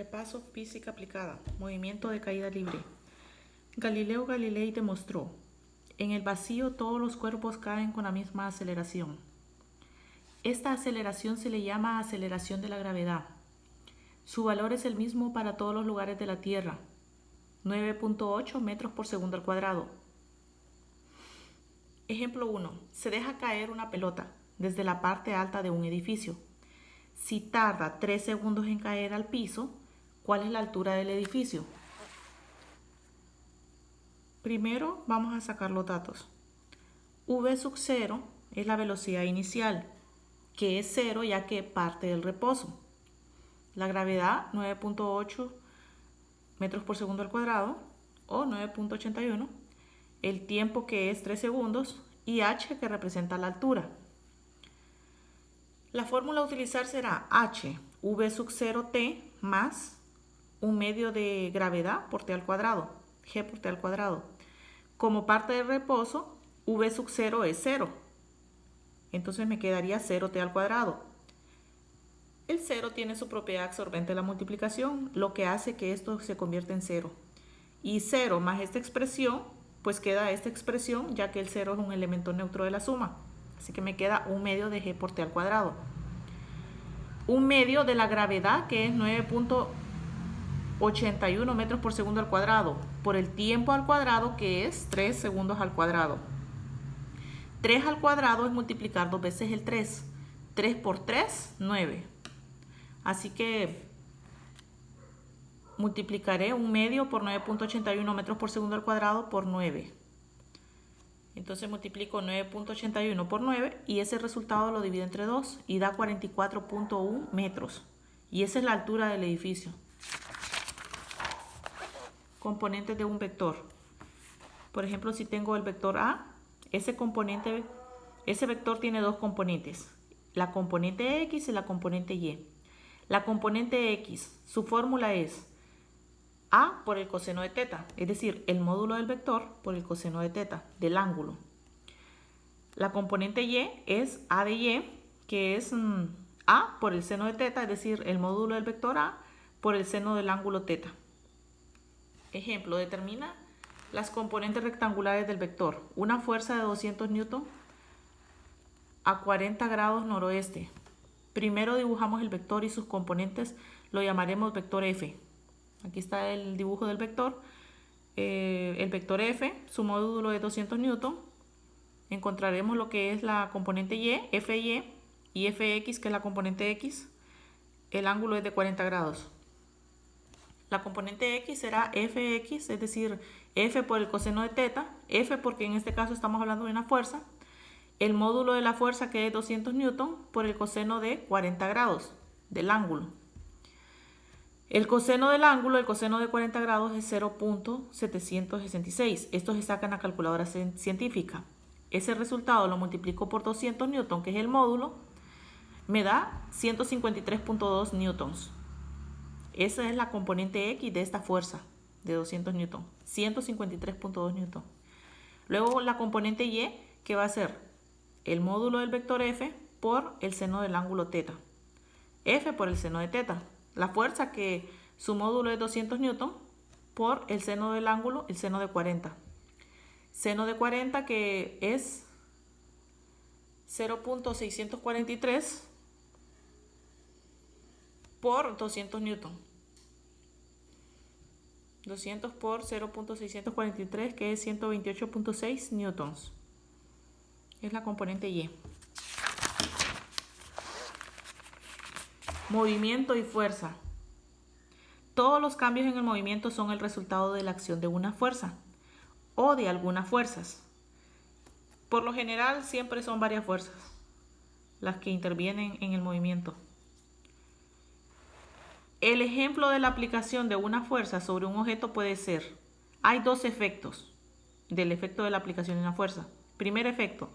Repaso física aplicada. Movimiento de caída libre. Galileo Galilei demostró: en el vacío todos los cuerpos caen con la misma aceleración. Esta aceleración se le llama aceleración de la gravedad. Su valor es el mismo para todos los lugares de la Tierra: 9.8 metros por segundo al cuadrado. Ejemplo 1. Se deja caer una pelota desde la parte alta de un edificio. Si tarda 3 segundos en caer al piso, ¿cuál es la altura del edificio? Primero vamos a sacar los datos. V sub 0 es la velocidad inicial, que es 0 ya que parte del reposo. La gravedad, 9.8 metros por segundo al cuadrado, o 9.81. El tiempo, que es 3 segundos, y h, que representa la altura. La fórmula a utilizar será h, v sub 0t más un medio de gravedad por t al cuadrado, g por t al cuadrado. Como parte del reposo, v sub 0 es 0. Entonces me quedaría 0t al cuadrado. El 0 tiene su propiedad absorbente de la multiplicación, lo que hace que esto se convierta en 0. Y 0 más esta expresión, pues queda esta expresión, ya que el 0 es un elemento neutro de la suma. Así que me queda un medio de g por t al cuadrado. Un medio de la gravedad, que es 9.81 metros por segundo al cuadrado, por el tiempo al cuadrado, que es 3 segundos al cuadrado. 3 al cuadrado es multiplicar 2 veces el 3. 3 por 3, 9. Así que multiplicaré un medio por 9.81 metros por segundo al cuadrado por 9. Entonces multiplico 9.81 por 9 y ese resultado lo divido entre 2 y da 44.1 metros. Y esa es la altura del edificio. Componentes de un vector. Por ejemplo, si tengo el vector A, ese vector tiene dos componentes: la componente X y la componente Y. La componente X, su fórmula es A por el coseno de teta, es decir, el módulo del vector por el coseno de teta, del ángulo. La componente Y es A de Y, que es A por el seno de teta, es decir, el módulo del vector A por el seno del ángulo teta. Ejemplo, determina las componentes rectangulares del vector. Una fuerza de 200 newton a 40 grados noroeste. Primero dibujamos el vector y sus componentes, lo llamaremos vector F. Aquí está el dibujo del vector. El vector F, su módulo es 200 newton. Encontraremos lo que es la componente Y, FY, y FX, que es la componente X. El ángulo es de 40 grados. La componente X será Fx, es decir, F por el coseno de teta. F porque en este caso estamos hablando de una fuerza. El módulo de la fuerza, que es 200 newton, por el coseno de 40 grados del ángulo. El coseno del ángulo, el coseno de 40 grados, es 0.766. Esto se saca en la calculadora científica. Ese resultado lo multiplico por 200 newton, que es el módulo, me da 153.2 newtons. Esa es la componente X de esta fuerza de 200 newton, 153.2 newton. Luego la componente Y, que va a ser el módulo del vector F por el seno del ángulo teta. F por el seno de teta. La fuerza, que su módulo es 200 newton, por el seno del ángulo, el seno de 40. Seno de 40, que es 0.643 por 200 newton. 200 por 0.643, que es 128.6 newtons. Es la componente Y. Movimiento y fuerza. Todos los cambios en el movimiento son el resultado de la acción de una fuerza o de algunas fuerzas. Por lo general siempre son varias fuerzas las que intervienen en el movimiento. El ejemplo de la aplicación de una fuerza sobre un objeto puede ser: hay dos efectos del efecto de la aplicación de una fuerza. Primer efecto: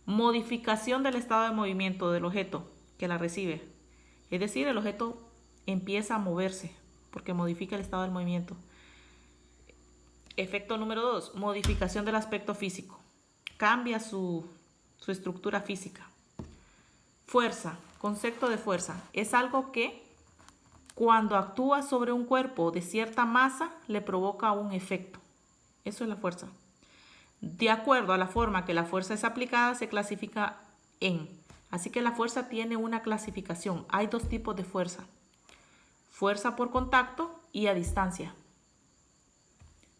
modificación del estado de movimiento del objeto que la recibe. Es decir, el objeto empieza a moverse porque modifica el estado del movimiento. Efecto número 2, modificación del aspecto físico. Cambia su estructura física. Fuerza, concepto de fuerza. Es algo que cuando actúa sobre un cuerpo de cierta masa, le provoca un efecto. Eso es la fuerza. De acuerdo a la forma que la fuerza es aplicada, se clasifica en. Así que la fuerza tiene una clasificación. Hay dos tipos de fuerza. Fuerza por contacto y a distancia.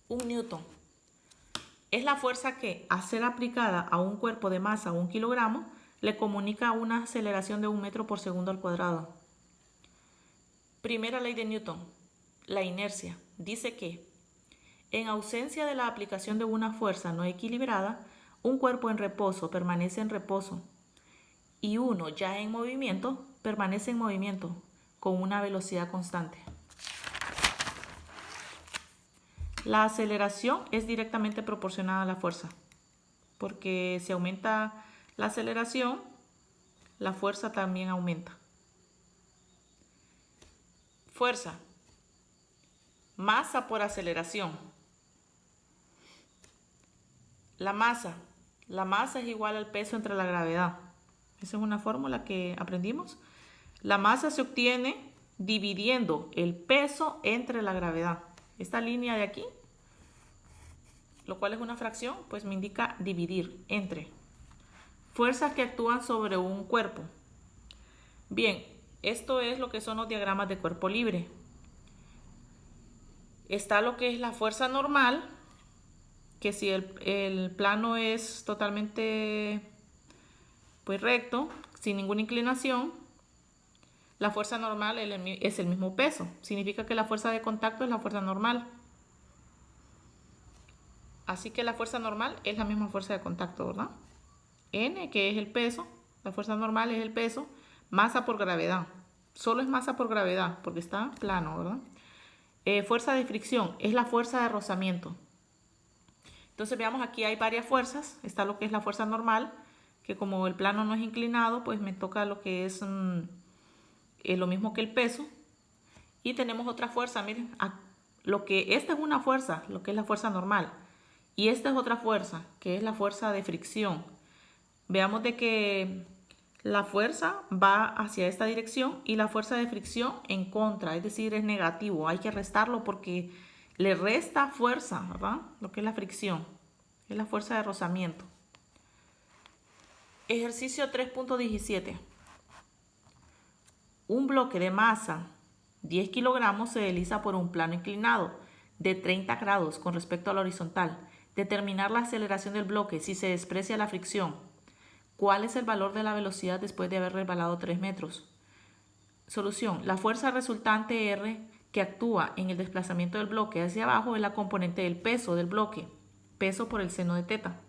Un newton es la fuerza que, al ser aplicada a un cuerpo de masa 1 kilogramo, le comunica una aceleración de 1 metro por segundo al cuadrado. Primera ley de Newton, la inercia, dice que en ausencia de la aplicación de una fuerza no equilibrada, un cuerpo en reposo permanece en reposo y uno ya en movimiento permanece en movimiento con una velocidad constante. La aceleración es directamente proporcional a la fuerza, porque si aumenta la aceleración, la fuerza también aumenta. Fuerza. Masa por aceleración. La masa es igual al peso entre la gravedad. Esa es una fórmula que aprendimos. La masa se obtiene dividiendo el peso entre la gravedad. Esta línea de aquí, lo cual es una fracción, pues me indica dividir entre. Fuerzas que actúan sobre un cuerpo. Bien, esto es lo que son los diagramas de cuerpo libre. Está lo que es la fuerza normal, que si el plano es totalmente pues recto, sin ninguna inclinación, la fuerza normal es el mismo peso. Significa que la fuerza de contacto es la fuerza normal. Así que la fuerza normal es la misma fuerza de contacto, ¿verdad? N, que es el peso, la fuerza normal es el peso, masa por gravedad. Solo es masa por gravedad, porque está plano, ¿verdad? Fuerza de fricción es la fuerza de rozamiento. Entonces veamos, aquí hay varias fuerzas. Está lo que es la fuerza normal, que como el plano no es inclinado, pues me toca lo que es lo mismo que el peso. Y tenemos otra fuerza, miren, esta es una fuerza, lo que es la fuerza normal. Y esta es otra fuerza, que es la fuerza de fricción. Veamos de que la fuerza va hacia esta dirección y la fuerza de fricción en contra, es decir, es negativo. Hay que restarlo porque le resta fuerza, ¿verdad? Lo que es la fricción, es la fuerza de rozamiento. Ejercicio 3.17. Un bloque de masa 10 kilogramos se desliza por un plano inclinado de 30 grados con respecto a la horizontal. Determinar la aceleración del bloque si se desprecia la fricción. ¿Cuál es el valor de la velocidad después de haber resbalado 3 metros? Solución. La fuerza resultante R que actúa en el desplazamiento del bloque hacia abajo es la componente del peso del bloque. Peso por el seno de teta.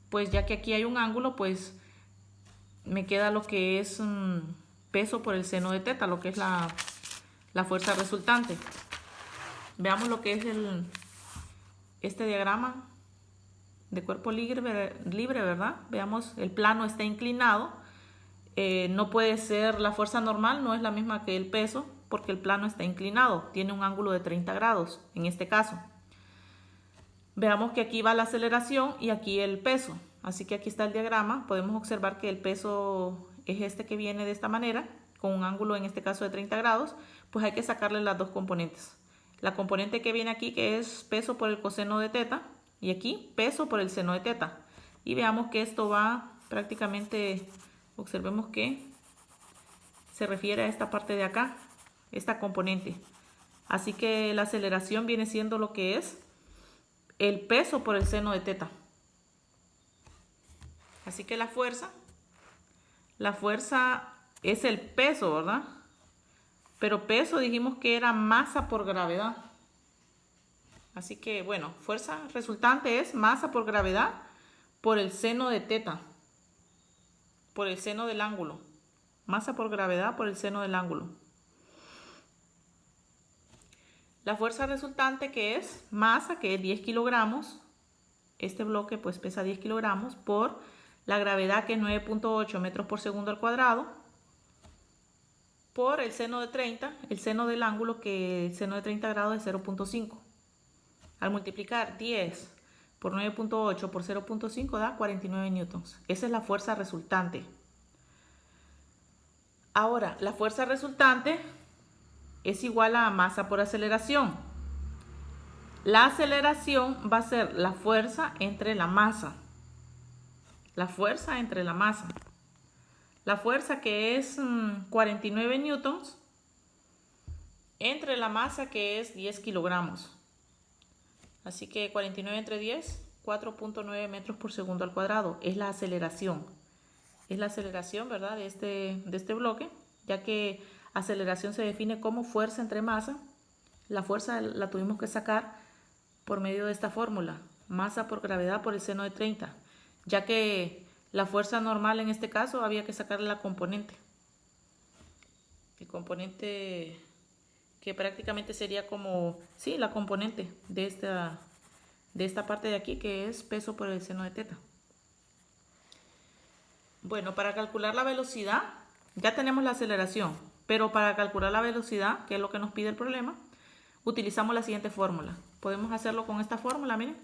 Pues ya que aquí hay un ángulo, pues me queda lo que es peso por el seno de teta, lo que es la fuerza resultante. Veamos lo que es este diagrama de cuerpo libre, ¿verdad? Veamos, el plano está inclinado. No puede ser la fuerza normal, no es la misma que el peso, porque el plano está inclinado. Tiene un ángulo de 30 grados, en este caso. Veamos que aquí va la aceleración y aquí el peso. Así que aquí está el diagrama. Podemos observar que el peso es este que viene de esta manera, con un ángulo en este caso de 30 grados. Pues hay que sacarle las dos componentes. La componente que viene aquí, que es peso por el coseno de teta, y aquí peso por el seno de teta. Y veamos que esto va prácticamente, observemos que se refiere a esta parte de acá, esta componente. Así que la aceleración viene siendo lo que es el peso por el seno de teta. Así que la fuerza es el peso, ¿verdad? Pero peso dijimos que era masa por gravedad. Así que, bueno, fuerza resultante es masa por gravedad por el seno de teta, por el seno del ángulo. Masa por gravedad por el seno del ángulo. La fuerza resultante, que es masa, que es 10 kilogramos. Este bloque pues pesa 10 kilogramos por la gravedad, que es 9.8 metros por segundo al cuadrado, por el seno de 30, el seno del ángulo, que el seno de 30 grados es 0.5. Al multiplicar 10 por 9.8 por 0.5 da 49 newtons. Esa es la fuerza resultante. Ahora, la fuerza resultante es igual a masa por aceleración. La aceleración va a ser la fuerza entre la masa. La fuerza entre la masa. La fuerza que es 49 newtons entre la masa que es 10 kilogramos. Así que 49 entre 10, 4.9 metros por segundo al cuadrado. Es la aceleración. Es la aceleración, ¿verdad? De este bloque, ya que aceleración se define como fuerza entre masa. La fuerza la tuvimos que sacar por medio de esta fórmula. Masa por gravedad por el seno de 30. Ya que la fuerza normal en este caso había que sacarle la componente. El componente que prácticamente sería como, sí, la componente de esta parte de aquí, que es peso por el seno de teta. Bueno, para calcular la velocidad, ya tenemos la aceleración, pero para calcular la velocidad, que es lo que nos pide el problema, utilizamos la siguiente fórmula. Podemos hacerlo con esta fórmula, miren.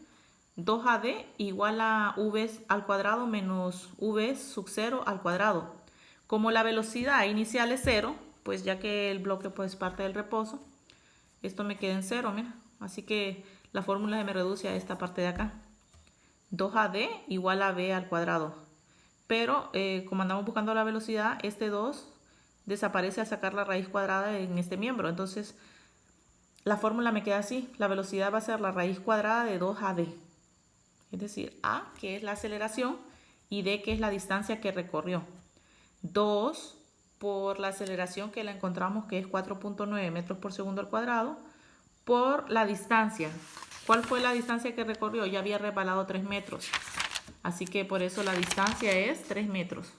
2AD igual a V al cuadrado menos V sub 0 al cuadrado. Como la velocidad inicial es 0, pues ya que el bloque pues parte del reposo, esto me queda en 0, mira. Así que la fórmula se me reduce a esta parte de acá. 2AD igual a V al cuadrado. Pero como andamos buscando la velocidad, este 2 desaparece al sacar la raíz cuadrada en este miembro. Entonces la fórmula me queda así. La velocidad va a ser la raíz cuadrada de 2AD. Es decir, A, que es la aceleración, y D, que es la distancia que recorrió. 2 por la aceleración que la encontramos, que es 4.9 metros por segundo al cuadrado, por la distancia. ¿Cuál fue la distancia que recorrió? Ya había resbalado 3 metros. Así que por eso la distancia es 3 metros.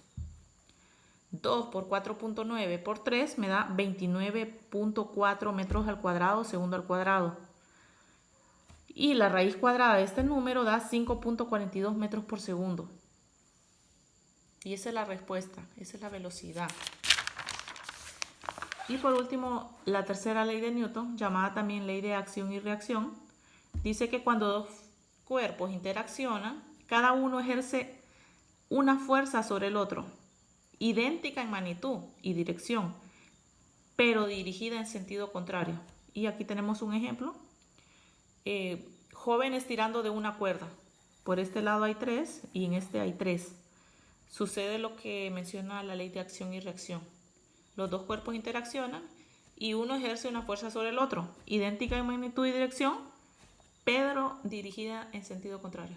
2 por 4.9 por 3 me da 29.4 metros al cuadrado, segundo al cuadrado. Y la raíz cuadrada de este número da 5.42 metros por segundo. Y esa es la respuesta, esa es la velocidad. Y por último, la tercera ley de Newton, llamada también ley de acción y reacción, dice que cuando dos cuerpos interaccionan, cada uno ejerce una fuerza sobre el otro, idéntica en magnitud y dirección, pero dirigida en sentido contrario. Y aquí tenemos un ejemplo. Jóvenes tirando de una cuerda. Por este lado hay 3 y en este hay 3. Sucede lo que menciona la ley de acción y reacción. Los dos cuerpos interaccionan y uno ejerce una fuerza sobre el otro, idéntica en magnitud y dirección, pero dirigida en sentido contrario.